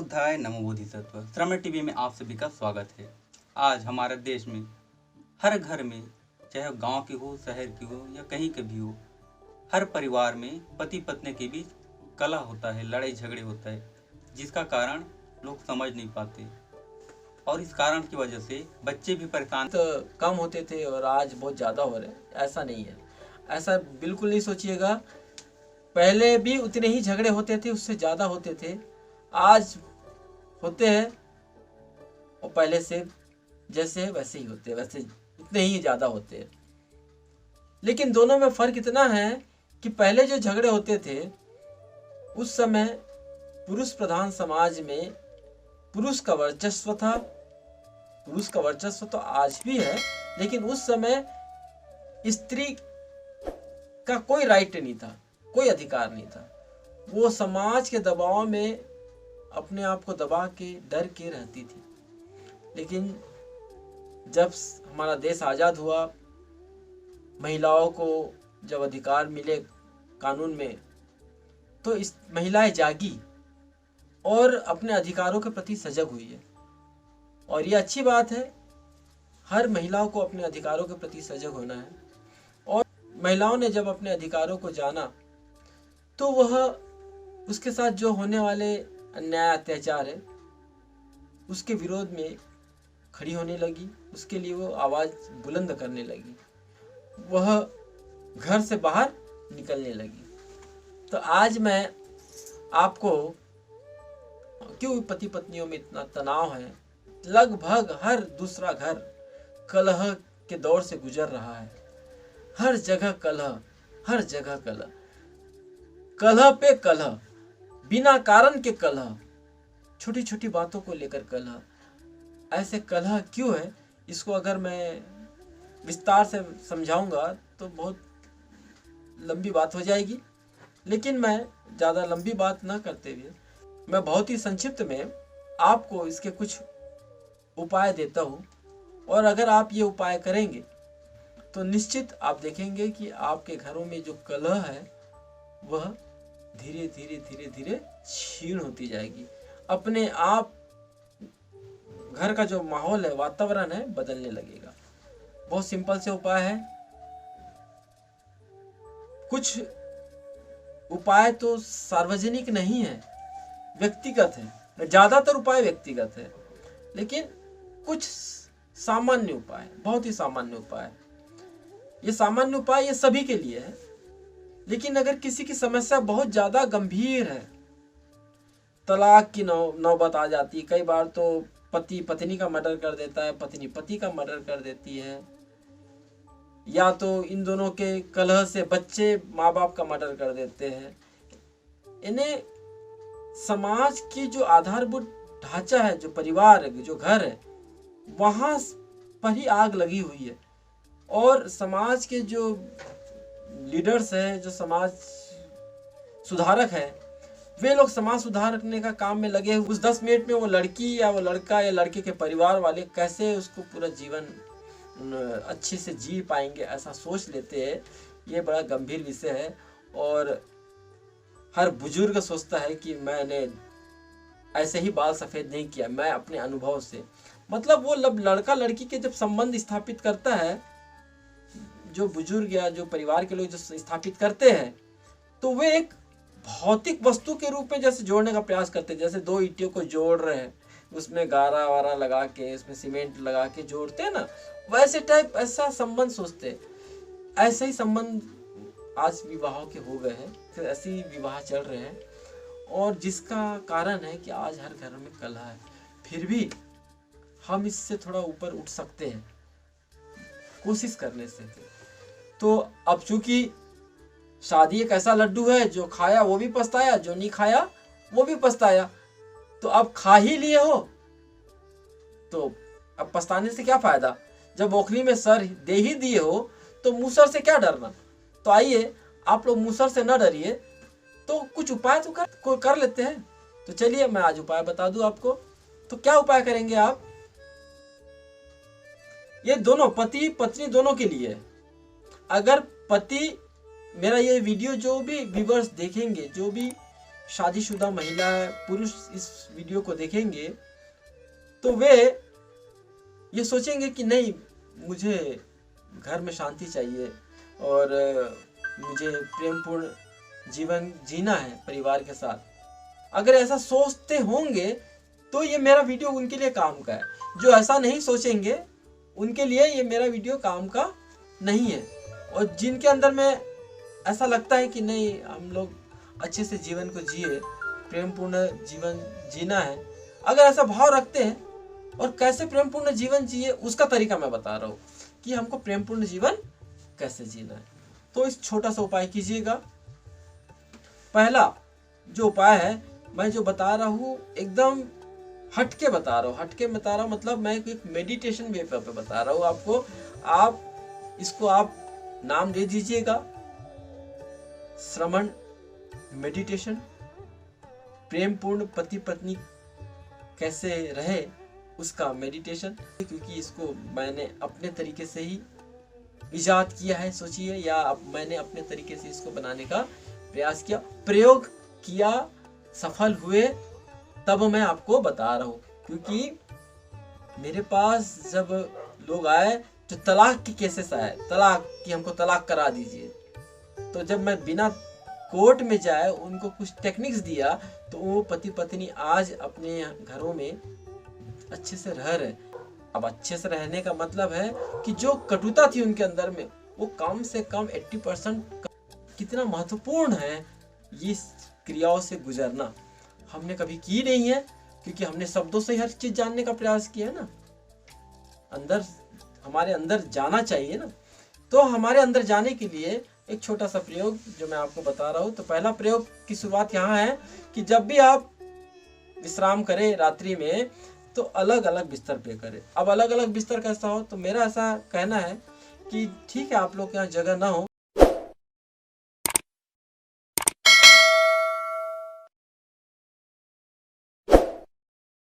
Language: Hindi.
बुद्धाय नमो बोधिसत्व। श्रमण टीवी में आप सभी का स्वागत है। आज हमारे देश में हर घर में, चाहे गांव की हो, शहर की हो या कहीं के भी हो, हर परिवार में पति पत्नी के बीच कलह होता है, लड़ाई झगड़े होता है, जिसका कारण लोग समझ नहीं पाते और इस कारण की वजह से बच्चे भी परेशान। तो कम होते थे और आज बहुत ज़्यादा हो रहे हैं, ऐसा नहीं है। ऐसा बिल्कुल नहीं सोचिएगा। पहले भी उतने ही झगड़े होते थे, उससे ज़्यादा होते थे। आज होते हैं और पहले से जैसे वैसे ही होते हैं, वैसे उतने ही ज़्यादा होते हैं। लेकिन दोनों में फ़र्क इतना है कि पहले जो झगड़े होते थे उस समय पुरुष प्रधान समाज में पुरुष का वर्चस्व था। पुरुष का वर्चस्व तो आज भी है, लेकिन उस समय स्त्री का कोई राइट नहीं था, कोई अधिकार नहीं था। वो समाज के दबाव में अपने आप को दबा के, डर के रहती थी। लेकिन जब हमारा देश आज़ाद हुआ, महिलाओं को जब अधिकार मिले कानून में, तो इस महिलाएं जागी और अपने अधिकारों के प्रति सजग हुई है। और ये अच्छी बात है, हर महिलाओं को अपने अधिकारों के प्रति सजग होना है। और महिलाओं ने जब अपने अधिकारों को जाना तो वह उसके साथ जो होने वाले अन्याय अत्याचार है उसके विरोध में खड़ी होने लगी, उसके लिए वो आवाज़ बुलंद करने लगी, वह घर से बाहर निकलने लगी। तो आज मैं आपको, क्यों पति पत्नियों में इतना तनाव है, लगभग हर दूसरा घर कलह के दौर से गुजर रहा है। हर जगह कलह, हर जगह कलह, कलह पे कलह, बिना कारण के कलह, छोटी छोटी बातों को लेकर कलह। ऐसे कलह क्यों है, इसको अगर मैं विस्तार से समझाऊंगा तो बहुत लंबी बात हो जाएगी। लेकिन मैं ज़्यादा लंबी बात ना करते हुए मैं बहुत ही संक्षिप्त में आपको इसके कुछ उपाय देता हूँ। और अगर आप ये उपाय करेंगे तो निश्चित आप देखेंगे कि आपके घरों में जो कलह है वह धीरे धीरे धीरे धीरे क्षीण होती जाएगी। अपने आप घर का जो माहौल है, वातावरण है, बदलने लगेगा। बहुत सिंपल से उपाय है। कुछ उपाय तो सार्वजनिक नहीं है, व्यक्तिगत है। ज़्यादातर उपाय व्यक्तिगत है, लेकिन कुछ सामान्य उपाय, बहुत ही सामान्य उपाय। ये सामान्य उपाय ये सभी के लिए है। लेकिन अगर किसी की समस्या बहुत ज़्यादा गंभीर है, तलाक की नौबत आ जाती, कई बार तो पति पत्नी का मर्डर कर देता है, पत्नी पति का मर्डर कर देती है, या तो इन दोनों के कलह से बच्चे माँ बाप का मर्डर कर देते हैं। इन्हें समाज की जो आधारभूत ढांचा है, जो परिवार है, जो घर है, वहाँ पर ही आग लगी हुई है। और समाज के जो लीडर्स हैं, जो समाज सुधारक है, वे लोग समाज सुधारने का काम में लगे। उस 10 मिनट में वो लड़की या वो लड़का या लड़के के परिवार वाले कैसे उसको पूरा जीवन अच्छे से जी पाएंगे, ऐसा सोच लेते हैं। ये बड़ा गंभीर विषय है। और हर बुजुर्ग सोचता है कि मैंने ऐसे ही बाल सफ़ेद नहीं किया, मैं अपने अनुभव से, मतलब वो लड़का लड़की के जब संबंध स्थापित करता है, जो बुजुर्ग या जो परिवार के लोग जो स्थापित करते हैं, तो वे एक भौतिक वस्तु के रूप में जैसे जोड़ने का प्रयास करते हैं। जैसे दो ईंटों को जोड़ रहे हैं, उसमें गारा वारा लगा के, उसमें सीमेंट लगा के जोड़ते हैं ना, वैसे टाइप ऐसा संबंध सोचते हैं। ऐसे ही संबंध आज विवाहों के हो गए हैं, फिर ऐसे ही विवाह चल रहे हैं। और जिसका कारण है कि आज हर घर में कलह है। फिर भी हम इससे थोड़ा ऊपर उठ सकते हैं कोशिश करने से। तो अब चूंकि शादी एक ऐसा लड्डू है, जो खाया वो भी पछताया, जो नहीं खाया वो भी पछताया। तो अब खा ही लिए हो तो अब पछताने से क्या फायदा। जब ओखली में सर दे ही दिए हो तो मूसर से क्या डरना। तो आइए आप लोग मूसर से न डरिए, तो कुछ उपाय तो कर लेते हैं। तो चलिए मैं आज उपाय बता दूं आपको। तो क्या उपाय करेंगे आप, ये दोनों पति पत्नी दोनों के लिए है। अगर पति, मेरा ये वीडियो जो भी व्यूअर्स देखेंगे, जो भी शादीशुदा महिला पुरुष इस वीडियो को देखेंगे तो वे ये सोचेंगे कि नहीं, मुझे घर में शांति चाहिए और मुझे प्रेमपूर्ण जीवन जीना है परिवार के साथ। अगर ऐसा सोचते होंगे तो ये मेरा वीडियो उनके लिए काम का है। जो ऐसा नहीं सोचेंगे उनके लिए ये मेरा वीडियो काम का नहीं है। और जिनके अंदर में ऐसा लगता है कि नहीं, हम लोग अच्छे से जीवन को जिए, प्रेमपूर्ण जीवन जीना है, अगर ऐसा भाव रखते हैं और कैसे प्रेमपूर्ण जीवन जिए उसका तरीका मैं बता रहा हूँ कि हमको प्रेमपूर्ण जीवन कैसे जीना है। तो इस छोटा सा उपाय कीजिएगा। पहला जो उपाय है मैं जो बता रहा हूँ एकदम हटके बता रहा हूँ। हटके बता रहा हूँ मतलब मैं एक मेडिटेशन वे पे बता रहा हूँ आपको। आप इसको आप नाम दे दीजिएगा, श्रवण मेडिटेशन। प्रेमपूर्ण पति पत्नी कैसे रहे उसका मेडिटेशन, क्योंकि इसको मैंने अपने तरीके से ही इजाद किया है, सोचिए, या मैंने अपने तरीके से इसको बनाने का प्रयास किया, प्रयोग किया, सफल हुए, तब मैं आपको बता रहा हूँ। क्योंकि मेरे पास जब लोग आए तो तलाक की केसेस आए, तलाक की हमको तलाक करा दीजिए, तो जब मैं बिना कोर्ट में जाए उनको कुछ टेक्निक्स दिया तो वो पति पत्नी आज अपने घरों में अच्छे से रह रहे। अब अच्छे से रहने का मतलब है कि जो कटुता थी उनके अंदर में वो कम से कम 80% कितना महत्वपूर्ण है ये क्रियाओं से गुजरना। हमने कभी की नहीं है क्योंकि हमने शब्दों से ही हर चीज जानने का प्रयास किया है ना। अंदर हमारे अंदर जाना चाहिए ना। तो हमारे अंदर जाने के लिए एक छोटा सा प्रयोग जो मैं आपको बता रहा हूँ। तो पहला प्रयोग की शुरुआत यहाँ है कि जब भी आप विश्राम करें रात्रि में तो अलग अलग बिस्तर पे करें। अब अलग अलग बिस्तर कैसा हो, तो मेरा ऐसा कहना है कि ठीक है आप लोग के यहाँ जगह ना हो